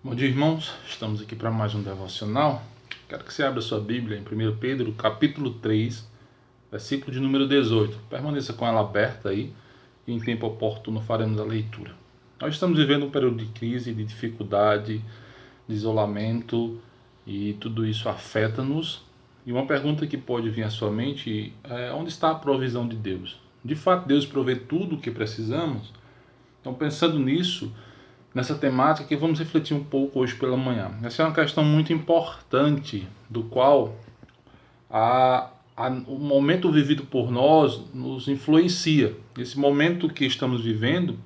Bom dia, irmãos. Estamos aqui para mais um devocional. Quero que você abra sua Bíblia em 1 Pedro, capítulo 3, versículo de número 18. Permaneça com ela aberta aí e em tempo oportuno faremos a leitura. Nós estamos vivendo um período de crise, de dificuldade, de isolamento e tudo isso afeta-nos. E uma pergunta que pode vir à sua mente é: onde está a provisão de Deus? De fato, Deus provê tudo o que precisamos? Então, pensando nisso, nessa temática que vamos refletir um pouco hoje pela manhã. Essa é uma questão muito importante, do qual o momento vivido por nós nos influencia. Esse momento que estamos vivendo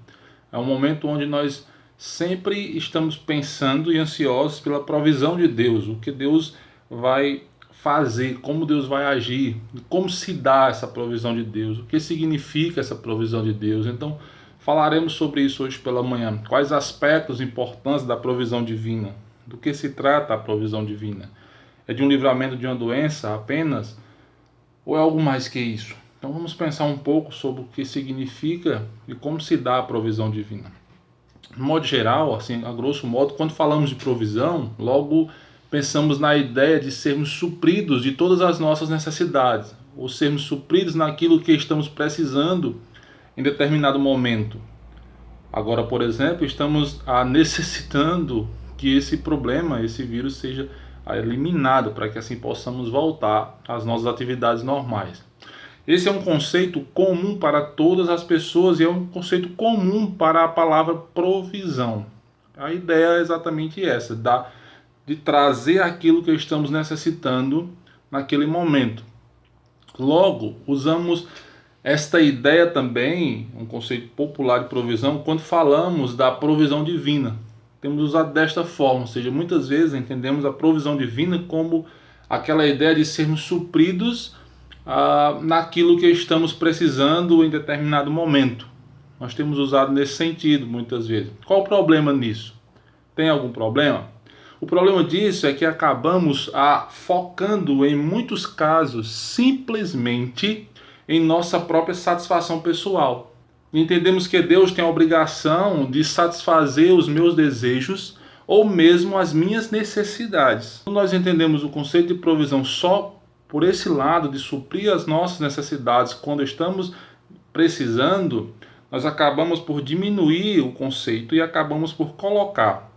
é um momento onde nós sempre estamos pensando e ansiosos pela provisão de Deus, o que Deus vai fazer, como Deus vai agir, como se dá essa provisão de Deus, o que significa essa provisão de Deus. Então, falaremos sobre isso hoje pela manhã. Quais aspectos importantes da provisão divina? Do que se trata a provisão divina? É de um livramento de uma doença apenas? Ou é algo mais que isso? Então vamos pensar um pouco sobre o que significa e como se dá a provisão divina. De modo geral, assim, a grosso modo, quando falamos de provisão, logo pensamos na ideia de sermos supridos de todas as nossas necessidades, ou sermos supridos naquilo que estamos precisando em determinado momento. Agora, por exemplo, estamos necessitando que esse problema, esse vírus seja eliminado para que assim possamos voltar às nossas atividades normais. Esse é um conceito comum para todas as pessoas e é um conceito comum para a palavra provisão. A ideia é exatamente essa, de trazer aquilo que estamos necessitando naquele momento. Logo, usamos esta ideia também, um conceito popular de provisão, quando falamos da provisão divina. Temos usado desta forma, ou seja, muitas vezes entendemos a provisão divina como aquela ideia de sermos supridos naquilo que estamos precisando em determinado momento. Nós temos usado nesse sentido muitas vezes. Qual o problema nisso? Tem algum problema? O problema disso é que acabamos focando em muitos casos simplesmente em nossa própria satisfação pessoal. Entendemos que Deus tem a obrigação de satisfazer os meus desejos ou mesmo as minhas necessidades. Quando nós entendemos o conceito de provisão só por esse lado de suprir as nossas necessidades quando estamos precisando, nós acabamos por diminuir o conceito e acabamos por colocar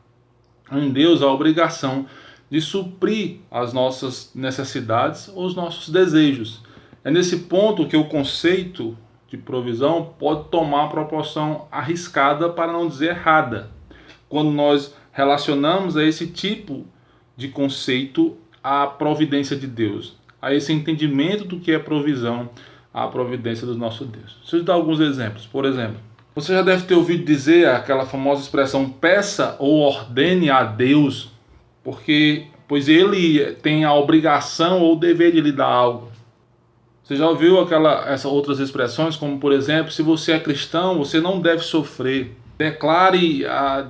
em Deus a obrigação de suprir as nossas necessidades ou os nossos desejos. É nesse ponto que o conceito de provisão pode tomar uma proporção arriscada, para não dizer errada, quando nós relacionamos a esse tipo de conceito à providência de Deus, a esse entendimento do que é provisão, à providência do nosso Deus. Deixa eu dar alguns exemplos. Por exemplo, você já deve ter ouvido dizer aquela famosa expressão: peça ou ordene a Deus, pois ele tem a obrigação ou o dever de lhe dar algo. Você já ouviu essas outras expressões, como por exemplo: se você é cristão, você não deve sofrer. Declare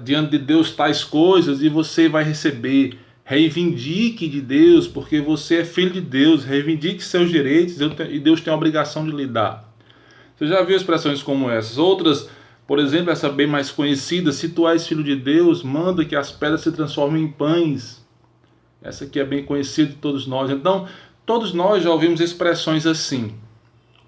diante de Deus tais coisas e você vai receber. Reivindique de Deus, porque você é filho de Deus. Reivindique seus direitos e Deus tem a obrigação de lhe dar. Você já viu expressões como essas? Outras, por exemplo, essa bem mais conhecida: se tu és filho de Deus, manda que as pedras se transformem em pães. Essa aqui é bem conhecida de todos nós. Então, todos nós já ouvimos expressões assim.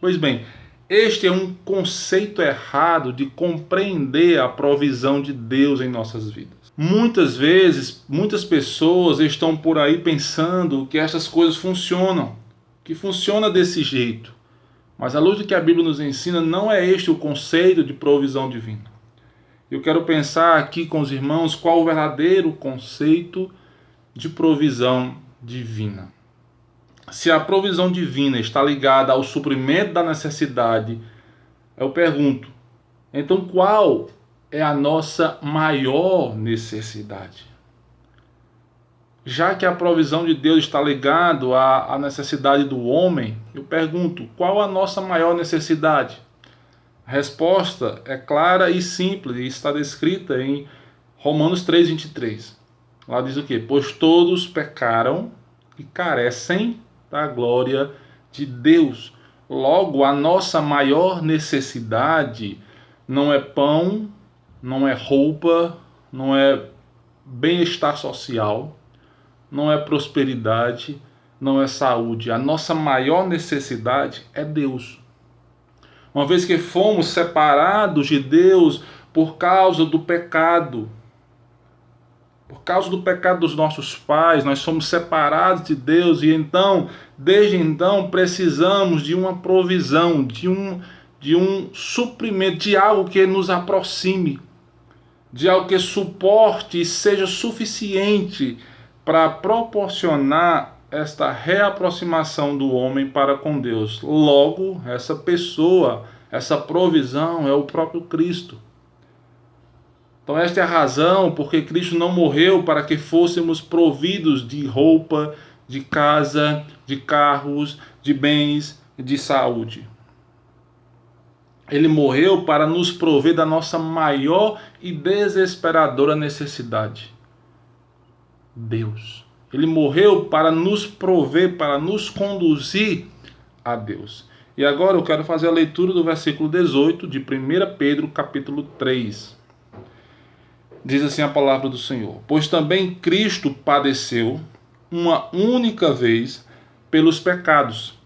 Pois bem, este é um conceito errado de compreender a provisão de Deus em nossas vidas. Muitas vezes, muitas pessoas estão por aí pensando que essas coisas funcionam, que funciona desse jeito. Mas à luz do que a Bíblia nos ensina, não é este o conceito de provisão divina. Eu quero pensar aqui com os irmãos qual o verdadeiro conceito de provisão divina. Se a provisão divina está ligada ao suprimento da necessidade, eu pergunto, então qual é a nossa maior necessidade? Já que a provisão de Deus está ligada à necessidade do homem, eu pergunto, qual a nossa maior necessidade? A resposta é clara e simples e está descrita em Romanos 3:23. Lá diz o quê? Pois todos pecaram e carecem da glória de Deus. Logo, a nossa maior necessidade não é pão, não é roupa, não é bem-estar social, não é prosperidade, não é saúde. A nossa maior necessidade é Deus. Uma vez que fomos separados de Deus por causa do pecado, por causa do pecado dos nossos pais, nós somos separados de Deus e então, desde então, precisamos de uma provisão, de um suprimento, de algo que nos aproxime, de algo que suporte e seja suficiente para proporcionar esta reaproximação do homem para com Deus. Logo, essa pessoa, essa provisão é o próprio Cristo. Então esta é a razão porque Cristo não morreu para que fôssemos providos de roupa, de casa, de carros, de bens, de saúde. Ele morreu para nos prover da nossa maior e desesperadora necessidade: Deus. Ele morreu para nos prover, para nos conduzir a Deus. E agora eu quero fazer a leitura do versículo 18 de 1 Pedro, capítulo 3. Diz assim a palavra do Senhor: pois também Cristo padeceu uma única vez pelos pecados,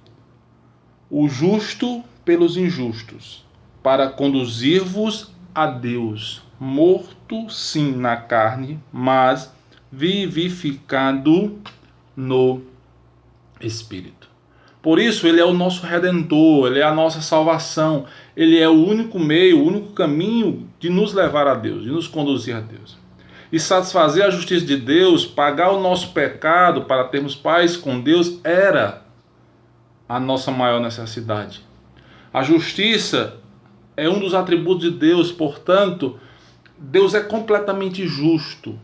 o justo pelos injustos, para conduzir-vos a Deus, morto sim na carne, mas vivificado no Espírito. Por isso, ele é o nosso Redentor, ele é a nossa salvação, ele é o único meio, o único caminho de nos levar a Deus, de nos conduzir a Deus. E satisfazer a justiça de Deus, pagar o nosso pecado para termos paz com Deus, era a nossa maior necessidade. A justiça é um dos atributos de Deus, portanto, Deus é completamente justo.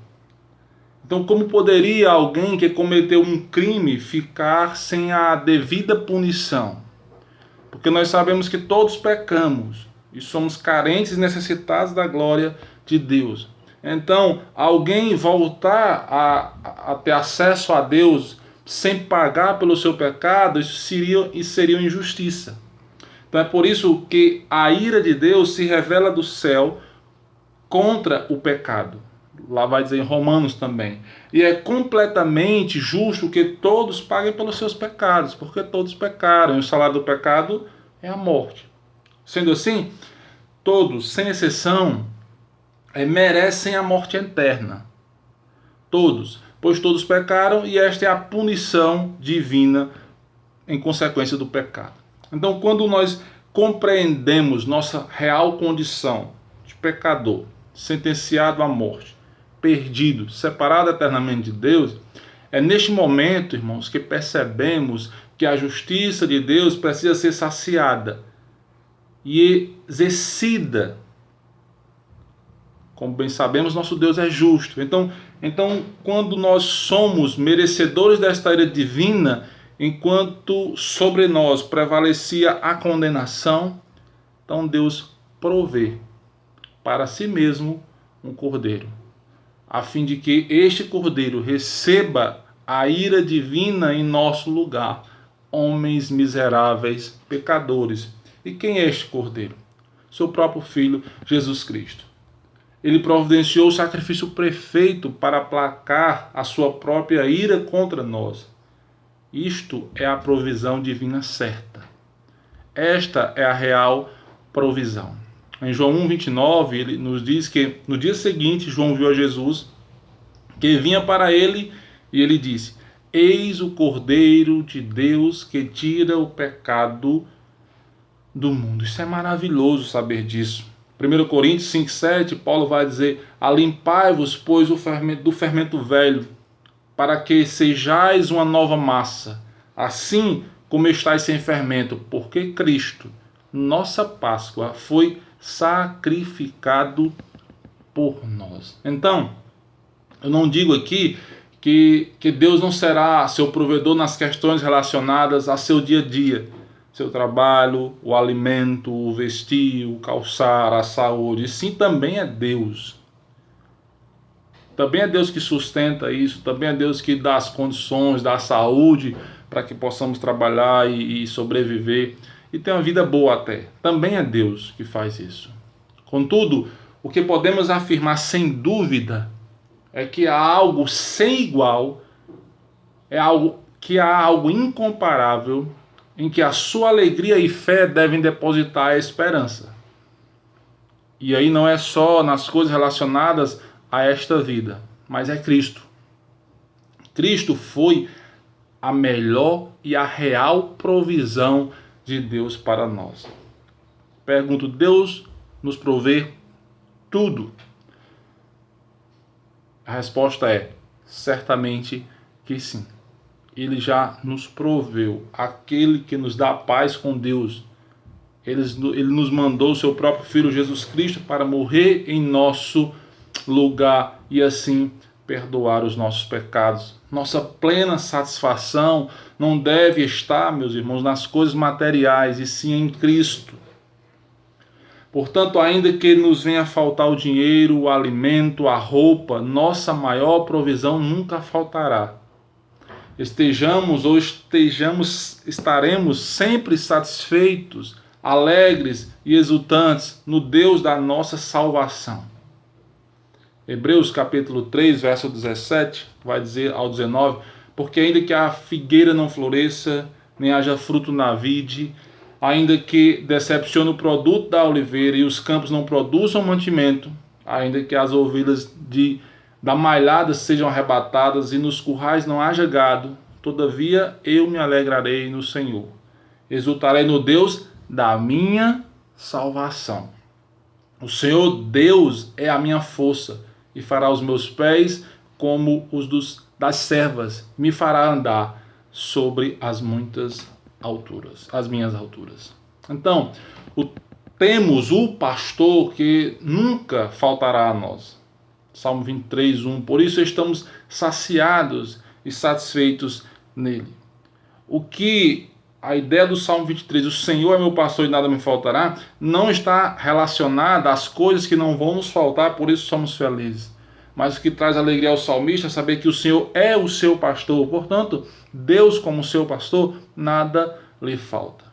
Então, como poderia alguém que cometeu um crime ficar sem a devida punição? Porque nós sabemos que todos pecamos e somos carentes e necessitados da glória de Deus. Então, alguém voltar a ter acesso a Deus sem pagar pelo seu pecado, isso seria injustiça. Então é por isso que a ira de Deus se revela do céu contra o pecado. Lá vai dizer em Romanos também. E é completamente justo que todos paguem pelos seus pecados, porque todos pecaram, e o salário do pecado é a morte. Sendo assim, todos, sem exceção, merecem a morte eterna. Todos, pois todos pecaram e esta é a punição divina em consequência do pecado. Então, quando nós compreendemos nossa real condição de pecador, sentenciado à morte, perdido, separado eternamente de Deus, é neste momento, irmãos, que percebemos que a justiça de Deus precisa ser saciada e exercida. Como bem sabemos, nosso Deus é justo. Então, quando nós somos merecedores desta ira divina, enquanto sobre nós prevalecia a condenação, então Deus provê para si mesmo um cordeiro, a fim de que este cordeiro receba a ira divina em nosso lugar, homens miseráveis, pecadores. E quem é este cordeiro? Seu próprio Filho, Jesus Cristo. Ele providenciou o sacrifício perfeito para aplacar a sua própria ira contra nós. Isto é a provisão divina certa. Esta é a real provisão. Em João 1,29, ele nos diz que no dia seguinte, João viu a Jesus, que vinha para ele, e ele disse: eis o Cordeiro de Deus que tira o pecado do mundo. Isso é maravilhoso saber disso. 1 Coríntios 5,7, Paulo vai dizer: alimpai-vos, pois, do fermento velho, para que sejais uma nova massa, assim como estáis sem fermento, porque Cristo, nossa Páscoa, foi sacrificado por nós. Então, eu não digo aqui que Deus não será seu provedor nas questões relacionadas a seu dia a dia, seu trabalho, o alimento, o vestir, o calçar, a saúde. Sim, também é Deus. Também é Deus que sustenta isso, também é Deus que dá as condições, dá a saúde para que possamos trabalhar e sobreviver e ter uma vida boa até. Também é Deus que faz isso. Contudo, o que podemos afirmar sem dúvida é que há algo sem igual, há algo incomparável, em que a sua alegria e fé devem depositar a esperança. E aí não é só nas coisas relacionadas a esta vida, mas é Cristo. Cristo foi a melhor e a real provisão de Deus para nós. Pergunto, Deus nos provê tudo? A resposta é certamente que sim. Ele já nos proveu, aquele que nos dá paz com Deus. Ele nos mandou o seu próprio Filho Jesus Cristo para morrer em nosso lugar e assim perdoar os nossos pecados. Nossa plena satisfação não deve estar, meus irmãos, nas coisas materiais, e sim em Cristo. Portanto, ainda que nos venha faltar o dinheiro, o alimento, a roupa, nossa maior provisão nunca faltará. Estaremos sempre satisfeitos, alegres e exultantes no Deus da nossa salvação. Hebreus capítulo 3, verso 17, vai dizer ao 19, porque ainda que a figueira não floresça, nem haja fruto na vide, ainda que decepcione o produto da oliveira e os campos não produzam mantimento, ainda que as ovelhas da malhada sejam arrebatadas e nos currais não haja gado, todavia eu me alegrarei no Senhor. Exultarei no Deus da minha salvação. O Senhor Deus é a minha força e fará os meus pés como os das servas, me fará andar sobre as muitas alturas, as minhas alturas. Então, temos o pastor que nunca faltará a nós. Salmo 23, 1. Por isso estamos saciados e satisfeitos nele. A ideia do Salmo 23, o Senhor é meu pastor e nada me faltará, não está relacionada às coisas que não vão nos faltar, por isso somos felizes. Mas o que traz alegria ao salmista é saber que o Senhor é o seu pastor. Portanto, Deus como seu pastor, nada lhe falta.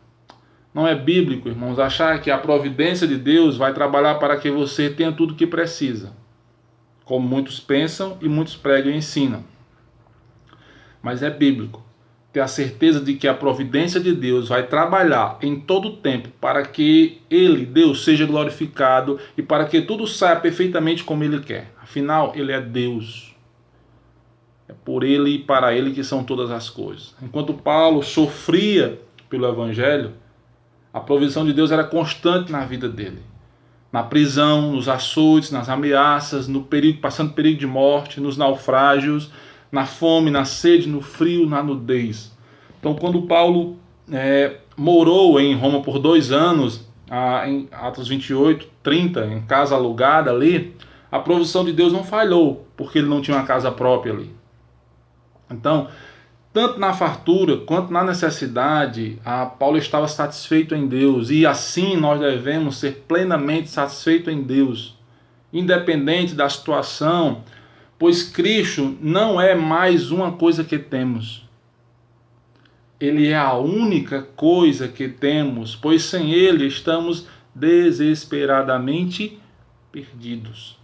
Não é bíblico, irmãos, achar que a providência de Deus vai trabalhar para que você tenha tudo o que precisa, como muitos pensam e muitos pregam e ensinam. Mas é bíblico ter a certeza de que a providência de Deus vai trabalhar em todo o tempo para que Ele, Deus, seja glorificado e para que tudo saia perfeitamente como Ele quer. Afinal, Ele é Deus. É por Ele e para Ele que são todas as coisas. Enquanto Paulo sofria pelo Evangelho, a provisão de Deus era constante na vida dele. Na prisão, nos açoites, nas ameaças, passando perigo de morte, nos naufrágios, na fome, na sede, no frio, na nudez. Então, quando Paulo morou em Roma por 2 anos, em Atos 28, 30, em casa alugada ali, a provisão de Deus não falhou, porque ele não tinha uma casa própria ali. Então, tanto na fartura quanto na necessidade, Paulo estava satisfeito em Deus, e assim nós devemos ser plenamente satisfeitos em Deus, independente da situação, pois Cristo não é mais uma coisa que temos. Ele é a única coisa que temos, pois sem Ele estamos desesperadamente perdidos.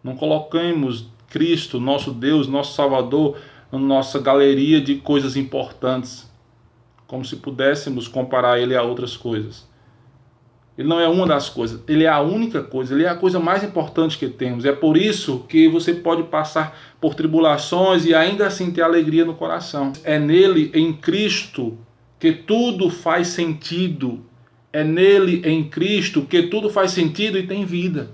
Não coloquemos Cristo, nosso Deus, nosso Salvador, na nossa galeria de coisas importantes, como se pudéssemos comparar Ele a outras coisas. Ele não é uma das coisas, Ele é a única coisa, Ele é a coisa mais importante que temos. É por isso que você pode passar por tribulações e ainda assim ter alegria no coração. É nele, em Cristo, que tudo faz sentido. É nele, em Cristo, que tudo faz sentido e tem vida.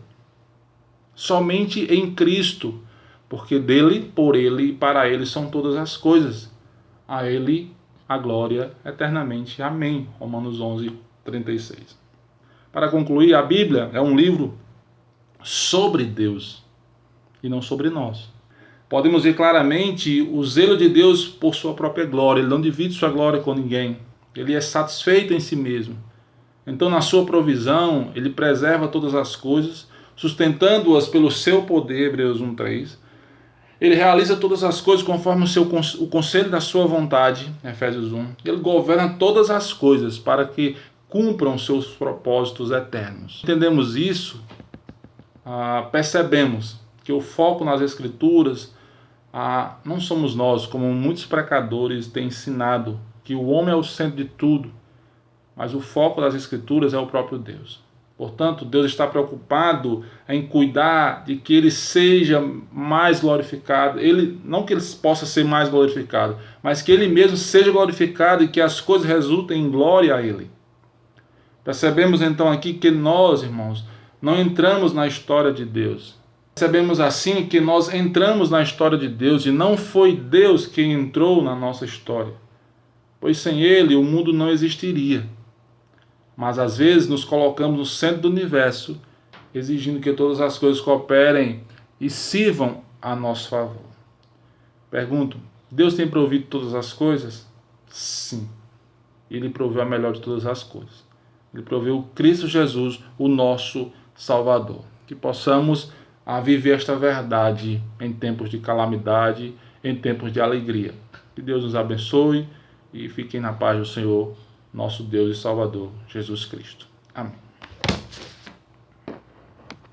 Somente em Cristo, porque dele, por Ele e para Ele são todas as coisas. A Ele a glória eternamente. Amém. Romanos 11, 36. Para concluir, a Bíblia é um livro sobre Deus e não sobre nós. Podemos ver claramente o zelo de Deus por sua própria glória. Ele não divide sua glória com ninguém. Ele é satisfeito em si mesmo. Então, na sua provisão, Ele preserva todas as coisas, sustentando-as pelo seu poder, Hebreus 1:3. Ele realiza todas as coisas conforme o conselho da sua vontade, Efésios 1. Ele governa todas as coisas para que cumpram seus propósitos eternos. Entendemos isso, percebemos Porque o foco nas Escrituras não somos nós, como muitos precadores têm ensinado, que o homem é o centro de tudo, mas o foco das Escrituras é o próprio Deus. Portanto, Deus está preocupado em cuidar de que Ele seja mais glorificado. Não que Ele possa ser mais glorificado, mas que Ele mesmo seja glorificado e que as coisas resultem em glória a Ele. Percebemos então aqui que nós, irmãos, não entramos na história de Deus. Percebemos assim que nós entramos na história de Deus e não foi Deus quem entrou na nossa história, pois sem Ele o mundo não existiria. Mas às vezes nos colocamos no centro do universo, exigindo que todas as coisas cooperem e sirvam a nosso favor. Pergunto, Deus tem provido todas as coisas? Sim. Ele proveu a melhor de todas as coisas. Ele proveu Cristo Jesus, o nosso Salvador. Que possamos viver esta verdade em tempos de calamidade, em tempos de alegria. Que Deus nos abençoe e fiquem na paz do Senhor, nosso Deus e Salvador, Jesus Cristo. Amém.